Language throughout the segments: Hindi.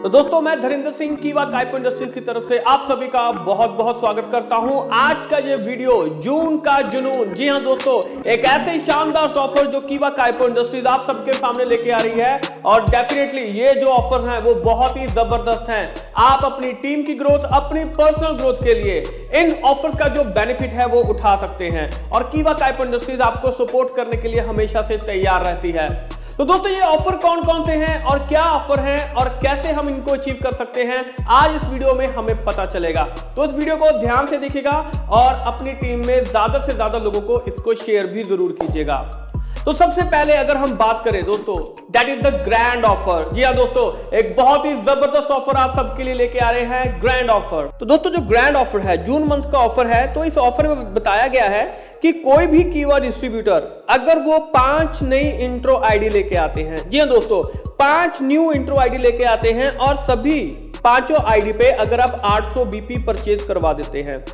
तो दोस्तों मैं धरिंदर सिंह कीवा काइपो इंडस्ट्रीज की तरफ से आप सभी का बहुत बहुत स्वागत करता हूं। आज का ये वीडियो जून का जुनून, जी हां दोस्तों, एक ऐसे शानदार ऑफर जो कीवा काइपो इंडस्ट्रीज आप सबके सामने लेके आ रही है और डेफिनेटली ये जो ऑफर हैं वो बहुत ही जबरदस्त हैं। आप अपनी टीम की ग्रोथ, अपनी पर्सनल ग्रोथ के लिए इन ऑफर्स का जो बेनिफिट है वो उठा सकते हैं और कीवा काइपो इंडस्ट्रीज आपको सपोर्ट करने के लिए हमेशा से तैयार रहती है। तो दोस्तों ये ऑफर कौन कौन से हैं और क्या ऑफर हैं और कैसे हम इनको अचीव कर सकते हैं, आज इस वीडियो में हमें पता चलेगा। तो इस वीडियो को ध्यान से देखिएगा और अपनी टीम में ज्यादा से ज्यादा लोगों को इसको शेयर भी जरूर कीजिएगा। तो सबसे पहले अगर हम बात करें दोस्तों, that is the grand offer. जी हाँ दोस्तों, एक बहुत ही जबरदस्त ऑफर आप सबके लिए लेके आ रहे हैं, ग्रैंड ऑफर। तो दोस्तों जो ग्रैंड ऑफर है, जून मंथ का ऑफर है, तो इस ऑफर में बताया गया है कि कोई भी कीवर्ड डिस्ट्रीब्यूटर अगर वो 5 नई इंट्रो आईडी लेके आते हैं, जी हाँ दोस्तों 5 न्यू इंट्रो आईडी लेके आते हैं और सभी 5 आईडी पे अगर आप 800 बीपी परचेज करवा देते हैं,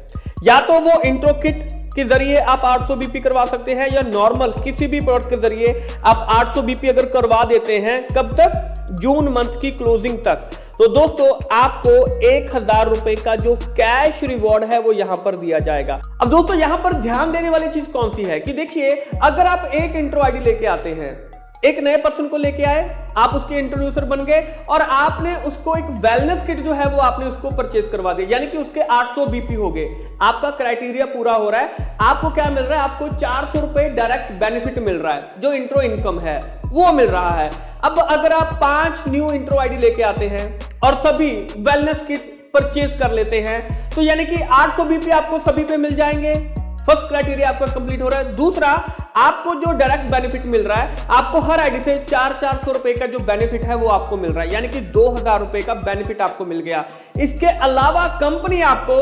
या तो वो इंट्रो किट के जरिए आप 800 बीपी करवा सकते हैं या नॉर्मल किसी भी प्रोडक्ट के जरिए आप 800 बीपी अगर करवा देते हैं, कब तक? जून मंथ की क्लोजिंग तक। तो दोस्तों आपको 1000 रुपए का जो कैश रिवॉर्ड है वो यहां पर दिया जाएगा। अब दोस्तों यहां पर ध्यान देने वाली चीज कौन सी है कि देखिए, अगर आप एक इंट्रो आईडी लेके आते हैं, एक नए पर्सन को लेके आए, आप उसके इंट्रोड्यूसर बन गए और आपने उसको एक वेलनेस किट जो है वो आपने उसको परचेज करवा दिया, यानी कि उसके 800 बीपी हो गए। आपका क्राइटेरिया पूरा हो रहा है। आपको क्या मिल रहा है? आपको 400 रुपए डायरेक्ट बेनिफिट मिल रहा है, जो इंट्रो इनकम है वो मिल रहा है। अब अगर आप 5 न्यू इंट्रो आईडी लेके आते हैं और सभी वेलनेस किट परचेज कर लेते हैं, तो यानी कि 800 बीपी आपको सभी पे मिल जाएंगे। फर्स्ट क्राइटेरिया आपका कंप्लीट हो रहा है। दूसरा, आपको जो डायरेक्ट बेनिफिट मिल रहा है, आपको हर आईडी से 400 रुपए का जो बेनिफिट है वो आपको मिल रहा है, यानी कि 2000 रुपए का बेनिफिट आपको मिल गया। इसके अलावा कंपनी आपको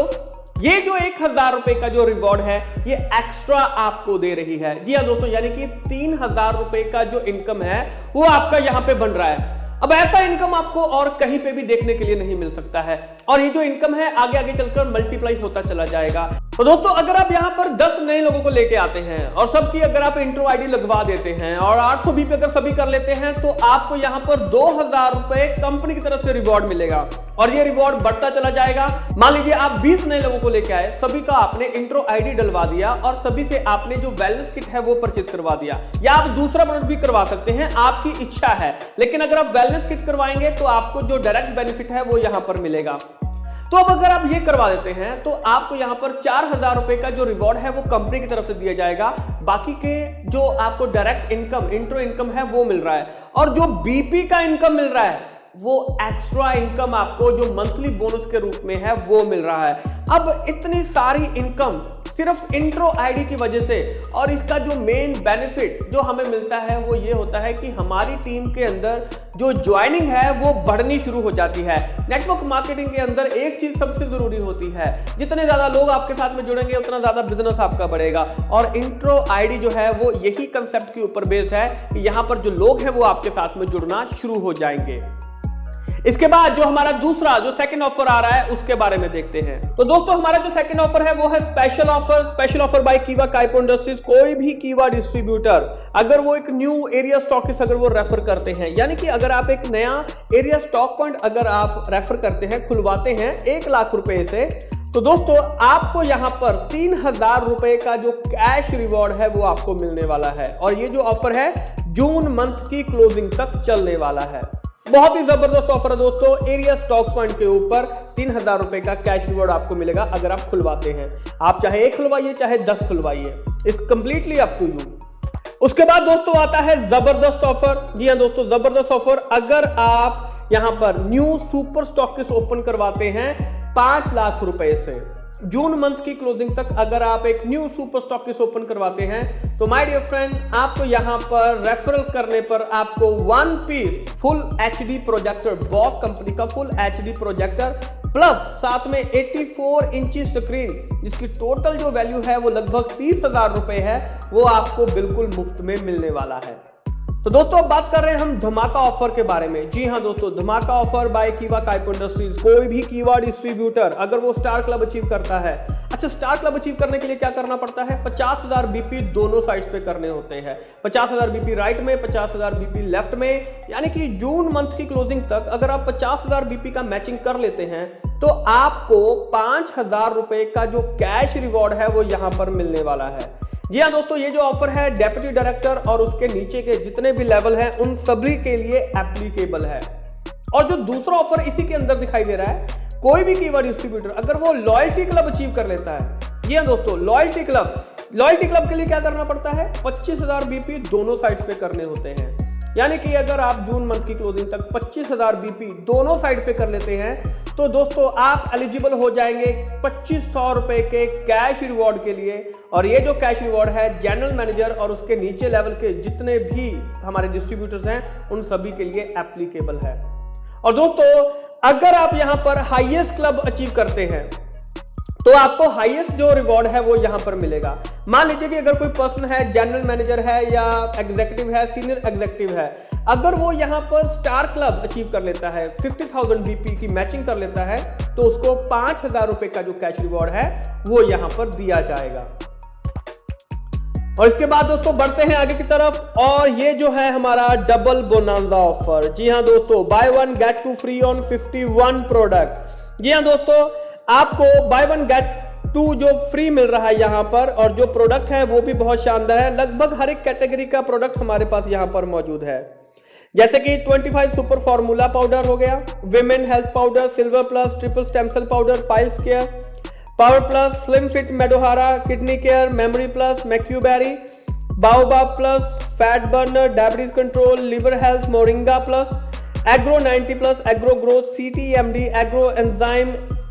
ये जो 1000 रुपए का जो रिवॉर्ड है ये एक्स्ट्रा आपको दे रही है। जी हाँ दोस्तों, यानी कि 3000 रुपए का जो इनकम है वो आपका यहां पे बन रहा है। अब ऐसा इनकम आपको और कहीं पे भी देखने के लिए नहीं मिल सकता है और ये जो इनकम है आगे आगे चलकर मल्टीप्लाई होता चला जाएगा। तो दोस्तों अगर आप यहाँ पर 10 नए लोगों को लेके आते हैं और सबकी अगर आप इंट्रो आईडी लगवा देते हैं और 800 बीपी अगर सभी कर लेते हैं, तो आपको यहाँ पर 2000 रुपए कंपनी की तरफ से रिवॉर्ड मिलेगा और ये रिवॉर्ड बढ़ता चला जाएगा। मान लीजिए आप 20 नए लोगों को लेके आए, सभी का आपने इंट्रो आईडी डलवा दिया और सभी से आपने जो वेलनेस किट है वो परचेज करवा दिया, या आप दूसरा प्रोडक्ट भी करवा सकते हैं, आपकी इच्छा है। लेकिन अगर आप वेलनेस किट करवाएंगे तो आपको जो डायरेक्ट बेनिफिट है वो यहां पर मिलेगा। तो अब अगर आप ये करवा देते हैं तो आपको यहां पर 4000 रुपए का जो रिवॉर्ड है वो कंपनी की तरफ से दिया जाएगा। बाकी के जो आपको डायरेक्ट इनकम, इंट्रो इनकम है वो मिल रहा है और जो बीपी का इनकम मिल रहा है वो एक्स्ट्रा इनकम आपको जो मंथली बोनस के रूप में है वो मिल रहा है। अब इतनी सारी इनकम सिर्फ इंट्रो आईडी की वजह से, और इसका जो मेन बेनिफिट जो हमें मिलता है वो ये होता है कि हमारी टीम के अंदर जो ज्वाइनिंग है वो बढ़नी शुरू हो जाती है। नेटवर्क मार्केटिंग के अंदर एक चीज सबसे जरूरी होती है, जितने ज्यादा लोग आपके साथ में जुड़ेंगे उतना ज्यादा बिजनेस आपका बढ़ेगा, और इंट्रो आईडी जो है वो यही कंसेप्ट के ऊपर बेस्ड है कि यहां पर जो लोग हैं वो आपके साथ में जुड़ना शुरू हो जाएंगे। इसके बाद जो हमारा दूसरा जो सेकंड ऑफर आ रहा है उसके बारे में देखते हैं। तो दोस्तों हमारा जो सेकंड ऑफर है वो है special offer. Special offer by कीवा काइपो इंडस्ट्रीज। कोई भी कीवा डिस्ट्रीब्यूटर अगर वो एक न्यू एरिया स्टॉकिस्ट अगर वो रेफर करते हैं, यानी कि अगर आप एक नया एरिया स्टॉक पॉइंट अगर आप रेफर करते हैं, खुलवाते हैं 1 लाख रुपए से, तो दोस्तों आपको यहां पर 3000 रुपए का जो कैश रिवॉर्ड है वो आपको मिलने वाला है और ये जो ऑफर है जून मंथ की क्लोजिंग तक चलने वाला है। बहुत ही जबरदस्त ऑफर है दोस्तों। एरिया स्टॉक पॉइंट के ऊपर 3000 रुपए का कैश रिवॉर्ड आपको मिलेगा अगर आप खुलवाते हैं। आप चाहे 1 खुलवाइए चाहे 10 खुलवाइए, it's completely up to you. उसके बाद दोस्तों आता है जबरदस्त ऑफर। जी हाँ दोस्तों, जबरदस्त ऑफर। अगर आप यहां पर न्यू सुपर स्टॉकिस्ट ओपन करवाते हैं 5 लाख रुपए से, जून मंथ की क्लोजिंग तक अगर आप एक न्यू सुपर स्टॉकिस्ट ओपन करवाते हैं, तो माय डियर फ्रेंड आपको यहां पर रेफरल करने पर आपको 1 piece full HD projector, Boss कंपनी का फुल एचडी प्रोजेक्टर प्लस साथ में 84 इंची स्क्रीन जिसकी टोटल जो वैल्यू है वो लगभग 30,000 रुपए है, वो आपको बिल्कुल मुफ्त में मिलने वाला है। तो दोस्तों अब बात कर रहे हैं हम धमाका ऑफर के बारे में। जी हाँ दोस्तों, धमाका ऑफर बाय कीवा काइपो इंडस्ट्रीज। कोई भी कीवा डिस्ट्रीब्यूटर अगर वो स्टार क्लब अचीव करता है, अच्छा स्टार क्लब अचीव करने के लिए क्या करना पड़ता है, 50,000 बीपी दोनों साइड्स पे करने होते हैं। 50,000 बीपी राइट में, 50,000 बीपी लेफ्ट में। यानी कि जून मंथ की क्लोजिंग तक अगर आप 50,000 बीपी का मैचिंग कर लेते हैं तो आपको 5,000 रुपए का जो कैश रिवॉर्ड है वो यहां पर मिलने वाला है। जी हाँ दोस्तों, ये जो ऑफर है डेप्यूटी डायरेक्टर और उसके नीचे के जितने भी लेवल हैं उन सभी के लिए एप्लीकेबल है। और जो दूसरा ऑफर इसी के अंदर दिखाई दे रहा है, कोई भी कीवर्ड डिस्ट्रीब्यूटर अगर वो लॉयल्टी क्लब अचीव कर लेता है, जी हाँ दोस्तों लॉयल्टी क्लब के लिए क्या करना पड़ता है, 25,000 बीपी दोनों साइड पे करने होते हैं। यानी कि अगर आप जून मंथ की क्लोजिंग तक 25,000 बीपी दोनों साइड पे कर लेते हैं तो दोस्तों आप एलिजिबल हो जाएंगे 2500 रुपए के कैश रिवॉर्ड के लिए। और ये जो कैश रिवॉर्ड है जनरल मैनेजर और उसके नीचे लेवल के जितने भी हमारे डिस्ट्रीब्यूटर्स हैं उन सभी के लिए एप्लीकेबल है। और दोस्तों अगर आप यहां पर हाईएस्ट क्लब अचीव करते हैं तो आपको हाईएस्ट जो रिवॉर्ड है वो यहां पर मिलेगा। मान लीजिए कि अगर कोई पर्सन है, जनरल मैनेजर है या एग्जीक्यूटिव है, सीनियर एग्जीक्यूटिव है, अगर वो यहां पर स्टार क्लब अचीव कर लेता है, 50,000 बीपी की मैचिंग कर लेता है तो उसको 5,000 रुपए का जो कैश रिवॉर्ड है वो यहां पर दिया जाएगा। और इसके बाद दोस्तों बढ़ते हैं आगे की तरफ, और ये जो है हमारा डबल बोनांजा ऑफर। जी हाँ दोस्तों, buy 1 get 2 free on 51 product. जी हाँ दोस्तों, आपको बाय 1 गेट 2 जो फ्री मिल रहा है यहां पर, और जो प्रोडक्ट है वो भी बहुत शानदार है। लगभग हर एक कैटेगरी का प्रोडक्ट हमारे पास यहां पर मौजूद है, जैसे कि 25 सुपर फॉर्मूला पाउडर हो गया, women health powder, silver plus, triple stem cell powder, piles care, power plus, slim fit Medohara, kidney care, memory plus, maqui berry, baobab plus, fat burner, diabetes control, liver health, moringa plus, agro 90 plus, agro growth, CTMD, agro enzyme,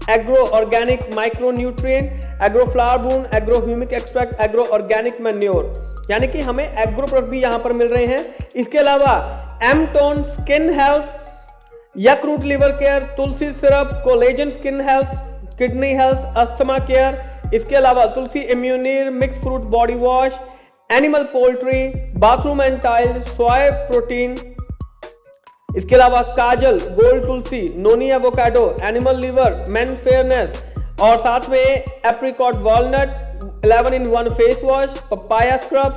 agro organic micro nutrient, agro flower boon, agro humic extract, agro organic manure. यानी कि हमें एग्रो प्रोडक्ट भी यहां पर मिल रहे हैं। इसके अलावा एमटोन स्किन हेल्थ, यकरूट liver care, Tulsi syrup, collagen skin health, kidney health, asthma care. इसके अलावा तुलसी इम्यूनिर, mix fruit body wash, animal poultry, bathroom and tile, soya protein. इसके अलावा kajal, gold Tulsi, noni avocado, animal liver, men fairness, और साथ में apricot walnut, 11 in 1 face wash, papaya scrub,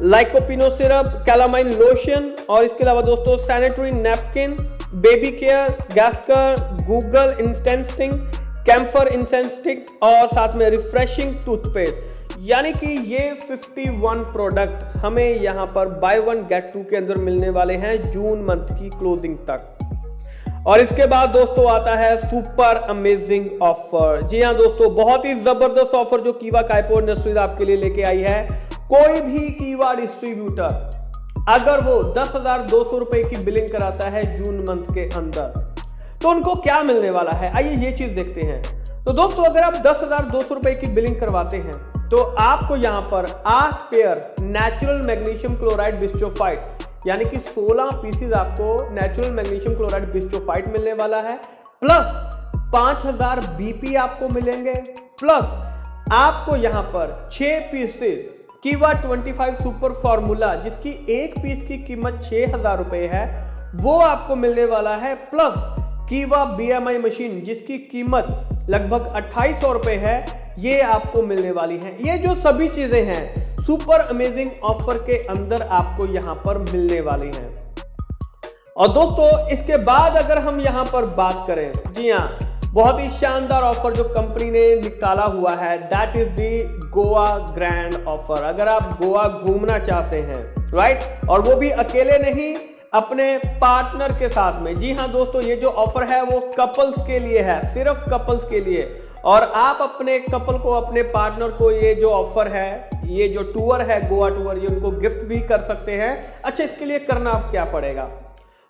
लाइकोपिनो सिरप, कैलामाइन लोशन। और इसके अलावा दोस्तों sanitary napkin, baby care, गैस्कर, Google incense stick, camphor incense stick, और साथ में रिफ्रेशिंग टूथपेस्ट। यानी कि ये 51 प्रोडक्ट हमें यहां पर बाय 1 गेट 2 के अंदर मिलने वाले हैं जून मंथ की क्लोजिंग तक। और इसके बाद दोस्तों आता है सुपर अमेजिंग ऑफर। जी हां दोस्तों, बहुत ही जबरदस्त ऑफर जो कीवा काइपो इंडस्ट्रीज आपके लिए लेके आई है। कोई भी कीवा डिस्ट्रीब्यूटर अगर वो 10,200 रुपए की बिलिंग कराता है जून मंथ के अंदर तो उनको क्या मिलने वाला है, आइए ये चीज देखते हैं। तो दोस्तों अगर आप 10,200 रुपए की बिलिंग करवाते हैं तो आपको यहां पर 8 पेयर नेचुरल मैग्नीशियम क्लोराइड बिस्टोफाइट, यानी कि 16 पीसेज आपको नेचुरल मैग्नीशियम क्लोराइड बिस्टोफाइट मिलने वाला है, प्लस 5,000 बीपी आपको मिलेंगे, प्लस आपको यहां पर 6 पीसेज कीवा 25 सुपर फॉर्मूला जिसकी एक पीस की कीमत 6,000 रुपए है वो आपको मिलने वाला है, प्लस कीवा BMI मशीन जिसकी कीमत लगभग 2,800 रुपए है, ये आपको मिलने वाली है। ये जो सभी चीजें हैं सुपर अमेजिंग ऑफर के अंदर आपको यहां पर मिलने वाली हैं। और दोस्तों इसके बाद अगर हम यहां पर बात करें, जी हां, बहुत ही शानदार ऑफर जो कंपनी ने निकाला हुआ है, that is the Goa grand offer. अगर आप गोवा घूमना चाहते हैं, राइट, और वो भी अकेले नहीं, अपने पार्टनर के साथ में। जी हां दोस्तों, ये जो ऑफर है वो कपल्स के लिए है, सिर्फ कपल्स के लिए। और आप अपने कपल को, अपने पार्टनर को ये जो ऑफर है, ये जो टूर है गोवा टूर, ये उनको गिफ्ट भी कर सकते हैं। अच्छा, इसके लिए करना आप क्या पड़ेगा,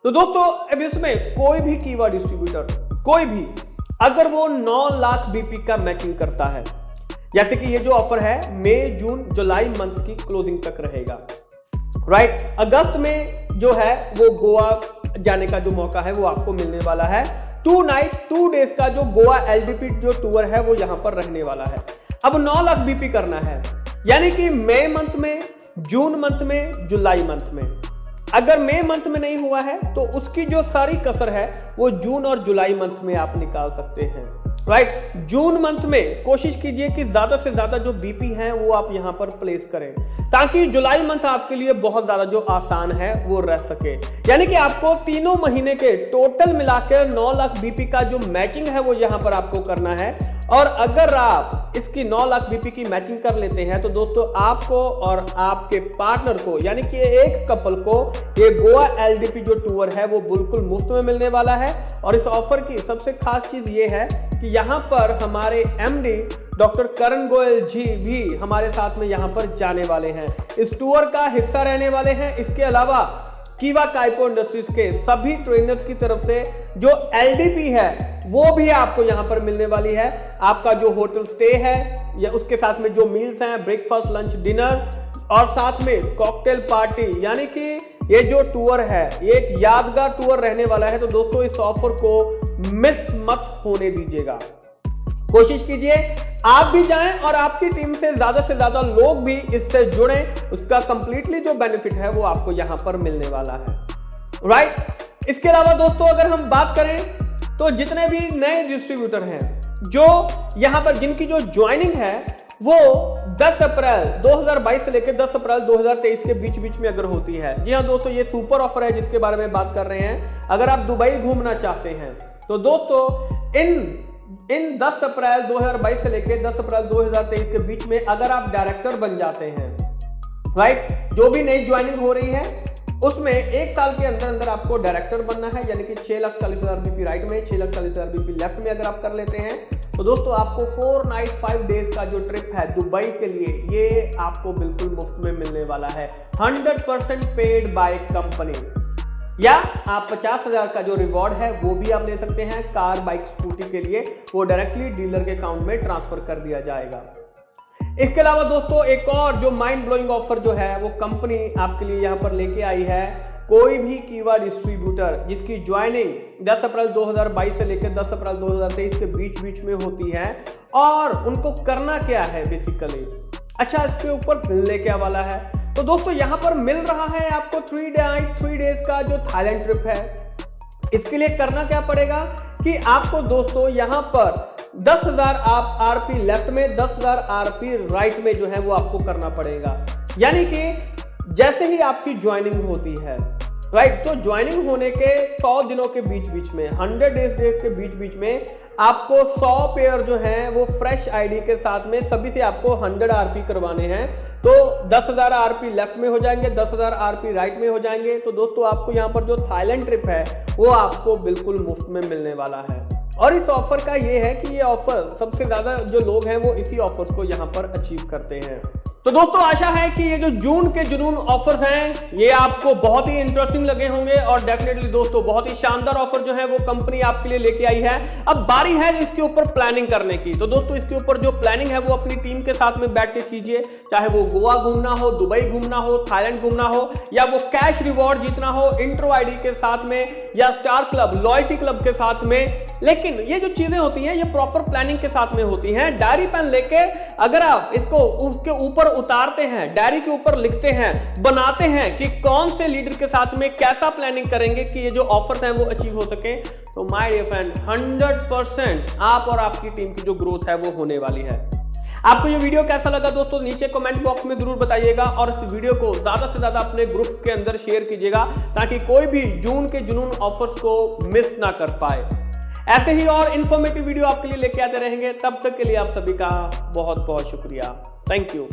तो दोस्तों अब इसमें कोई भी कीवा डिस्ट्रीब्यूटर, कोई भी अगर वो 9 लाख बीपी का मैचिंग करता है, जैसे कि ये जो ऑफर है मई जून जुलाई मंथ की क्लोजिंग तक रहेगा, राइट। अगस्त में जो है वो गोवा जाने का जो मौका है वो आपको मिलने वाला है। 2 नाइट 2 डेज का जो गोवा LDP जो टूर है वो यहां पर रहने वाला है। अब 9 लाख बीपी करना है, यानी कि मई मंथ में, जून मंथ में, जुलाई मंथ में, अगर मई मंथ में नहीं हुआ है तो उसकी जो सारी कसर है वो जून और जुलाई मंथ में आप निकाल सकते हैं, राइट। जून मंथ में कोशिश कीजिए कि ज्यादा से ज्यादा जो बीपी है वो आप यहां पर प्लेस करें, ताकि जुलाई मंथ आपके लिए बहुत ज्यादा जो आसान है वो रह सके। यानी कि आपको तीनों महीने के टोटल मिलाकर 9 लाख बीपी का जो मैचिंग है वो यहां पर आपको करना है। और अगर आप इसकी 9 लाख बीपी की मैचिंग कर लेते हैं तो दोस्तों आपको और आपके पार्टनर को, यानी कि एक कपल को, ये गोवा एलडीपी जो टूर है वो बिल्कुल मुफ्त में मिलने वाला है। और इस ऑफर की सबसे खास चीज ये है कि यहाँ पर हमारे एमडी डॉक्टर करण गोयल जी भी हमारे साथ में यहाँ पर जाने वाले हैं, इस टूर का हिस्सा रहने वाले हैं। इसके अलावा कीवा काइपो इंडस्ट्रीज के सभी ट्रेनर्स की तरफ से जो एलडीपी है वो भी आपको यहां पर मिलने वाली है। आपका जो होटल स्टे है या उसके साथ में जो मील्स हैं, ब्रेकफास्ट, लंच, डिनर और साथ में कॉकटेल पार्टी, यानी कि ये जो टूर है ये एक यादगार टूर रहने वाला है। तो दोस्तों इस ऑफर को मिस मत होने दीजिएगा। कोशिश कीजिए आप भी जाएं और आपकी टीम से ज्यादा लोग भी इससे जुड़ें। उसका कंप्लीटली जो बेनिफिट है वो आपको यहां पर मिलने वाला है, राइट। इसके अलावा दोस्तों अगर हम बात करें तो जितने भी नए डिस्ट्रीब्यूटर हैं जो यहां पर जिनकी जो ज्वाइनिंग है वो 10 अप्रैल 2022 से लेकर 10 अप्रैल 2023 के बीच में अगर होती है। जी हाँ दोस्तों, ये सुपर ऑफर है जिसके बारे में बात कर रहे हैं। अगर आप दुबई घूमना चाहते हैं तो दोस्तों इन 10 अप्रैल 2022 से लेकर 10 अप्रैल 2023 के बीच में अगर आप डायरेक्टर बन जाते हैं, राइट, जो भी नई ज्वाइनिंग हो रही है उसमें 1 साल के अंदर आपको डायरेक्टर बनना है। यानी कि 6,40,000 बीपी राइट में, 6,40,000 बीपी लेफ्ट में अगर आप कर लेते हैं तो दोस्तों आपको 4 नाइट 5 डेज का जो ट्रिप है दुबई के लिए ये आपको बिल्कुल मुफ्त में मिलने वाला है, 100% पेड बाय कंपनी। या आप 50,000 का जो रिवॉर्ड है वो भी आप ले सकते हैं कार, बाइक, स्कूटी के लिए, वो डायरेक्टली डीलर के अकाउंट में ट्रांसफर कर दिया जाएगा। इसके अलावा दोस्तों एक और जो माइंड ब्लोइंग ऑफर जो है वो कंपनी आपके लिए यहां पर लेके आई है। कोई भी कीवा डिस्ट्रीब्यूटर जिसकी ज्वाइनिंग 10 अप्रैल 2022 से लेकर 10 अप्रैल 2023 के बीच में होती है, और उनको करना क्या है बेसिकली, अच्छा इसके ऊपर मिलने क्या वाला है, तो दोस्तों यहां पर मिल रहा है आपको 3 डेज का जो थाईलैंड ट्रिप है। इसके लिए करना क्या पड़ेगा कि आपको दोस्तों यहां पर 10,000 आप आरपी लेफ्ट में, 10,000 आरपी राइट में जो है वो आपको करना पड़ेगा। यानी कि जैसे ही आपकी ज्वाइनिंग होती है, राइट, तो ज्वाइनिंग होने के 100 दिनों के बीच में, 100 डेज के बीच में आपको 100 पेयर जो हैं वो फ्रेश आईडी के साथ में सभी से आपको 100 आरपी करवाने हैं। तो 10,000 आरपी लेफ्ट में हो जाएंगे, 10,000 आरपी राइट में हो जाएंगे। तो दोस्तों आपको यहां पर जो थाईलैंड ट्रिप है वो आपको बिल्कुल मुफ्त में मिलने वाला है। और इस ऑफर का ये है कि ये ऑफर सबसे ज्यादा जो लोग हैं वो इसी ऑफर्स को यहां पर अचीव करते हैं। तो दोस्तों आशा है कि ये जो जून के जुनून ऑफर्स हैं ये आपको बहुत ही इंटरेस्टिंग लगे होंगे, और डेफिनेटली दोस्तों बहुत ही शानदार ऑफर जो है वो कंपनी आपके लिए लेके आई है। अब बारी है इसके ऊपर प्लानिंग करने की। तो दोस्तों इसके ऊपर जो प्लानिंग है वो अपनी टीम के साथ में बैठ के कीजिए, चाहे वो गोवा घूमना हो, दुबई घूमना हो, थाईलैंड घूमना हो, या वो कैश रिवॉर्ड जीतना हो इंट्रो आईडी के साथ में, या स्टार क्लब, लॉयल्टी क्लब के साथ में। लेकिन ये जो चीजें होती हैं ये प्रॉपर प्लानिंग के साथ में होती हैं। डायरी पेन लेके अगर आप इसको उसके ऊपर उतारते हैं, डायरी के ऊपर लिखते हैं, बनाते हैं कि कौन से लीडर के साथ में कैसा प्लानिंग करेंगे कि ये जो ऑफर्स हैं वो अचीव हो सके, तो माय डियर फ्रेंड 100% आप और आपकी टीम की जो ग्रोथ है वो होने वाली है। आपको ये वीडियो कैसा लगा दोस्तों नीचे कमेंट बॉक्स में जरूर बताइएगा, और इस वीडियो को ज्यादा से ज्यादा अपने ग्रुप के अंदर शेयर कीजिएगा ताकि कोई भी जून के जुनून ऑफर्स को मिस ना कर पाए। ऐसे ही और इंफॉर्मेटिव वीडियो आपके लिए लेके आते रहेंगे। तब तक के लिए आप सभी का बहुत बहुत शुक्रिया। Thank you.